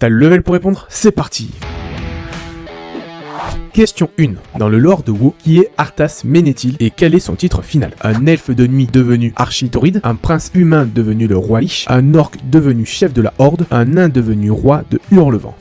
T'as le level pour répondre? C'est parti! Question 1. Dans le lore de WoW, qui est Arthas Menethil et quel est son titre final? Un elfe de nuit devenu archidruide, un prince humain devenu le roi Lich, un orc devenu chef de la horde, un nain devenu roi de Hurlevent.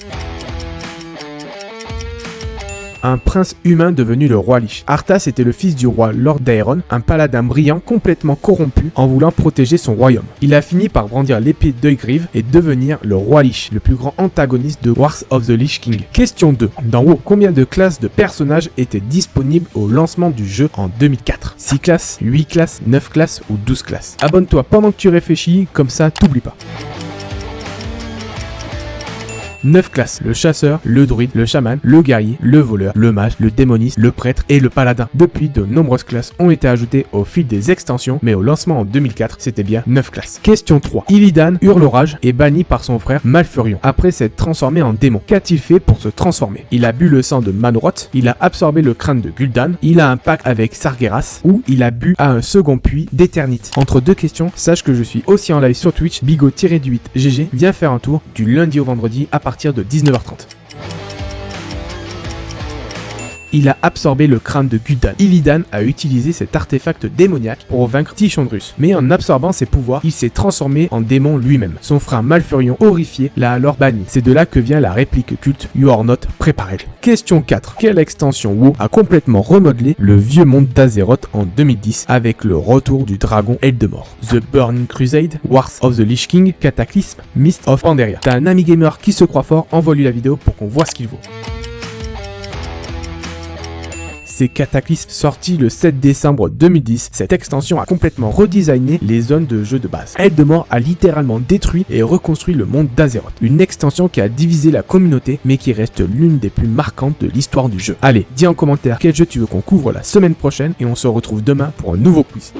Un prince humain devenu le roi Lich. Arthas était le fils du roi Lord Daeron, un paladin brillant complètement corrompu en voulant protéger son royaume. Il a fini par brandir l'épée d'Oegrive et devenir le roi Lich, le plus grand antagoniste de Wars of the Lich King. Question 2. Dans WoW, combien de classes de personnages étaient disponibles au lancement du jeu en 2004? 6 classes, 8 classes, 9 classes ou 12 classes? Abonne-toi pendant que tu réfléchis, comme ça t'oublies pas. 9 classes, le chasseur, le druide, le chaman, le guerrier, le voleur, le mage, le démoniste, le prêtre et le paladin. Depuis, de nombreuses classes ont été ajoutées au fil des extensions, mais au lancement en 2004, c'était bien 9 classes. Question 3. Illidan hurle orage est banni par son frère Malfurion, après s'être transformé en démon. Qu'a-t-il fait pour se transformer? Il a bu le sang de Manoroth, il a absorbé le crâne de Gul'dan, il a un pacte avec Sargeras, ou il a bu à un second puits d'Éternite. Entre deux questions, sache que je suis aussi en live sur Twitch, bigo-8gg, viens faire un tour du lundi au vendredi à partir de 19h30. Il a absorbé le crâne de Gul'dan. Illidan a utilisé cet artefact démoniaque pour vaincre Tichondrus. Mais en absorbant ses pouvoirs, il s'est transformé en démon lui-même. Son frère Malfurion, horrifié, l'a alors banni. C'est de là que vient la réplique culte You Are Not Prepared. Question 4. Quelle extension WoW a complètement remodelé le vieux monde d'Azeroth en 2010 avec le retour du dragon Eldemort? The Burning Crusade, Wars of the Lich King, Cataclysme, Mist of Pandaria. T'as un ami gamer qui se croit fort, envoie-lui la vidéo pour qu'on voit ce qu'il vaut. C'est Cataclysme sorti le 7 décembre 2010. Cette extension a complètement redesigné les zones de jeu de base. Eldemort a littéralement détruit et reconstruit le monde d'Azeroth. Une extension qui a divisé la communauté mais qui reste l'une des plus marquantes de l'histoire du jeu. Allez, dis en commentaire quel jeu tu veux qu'on couvre la semaine prochaine et on se retrouve demain pour un nouveau quiz.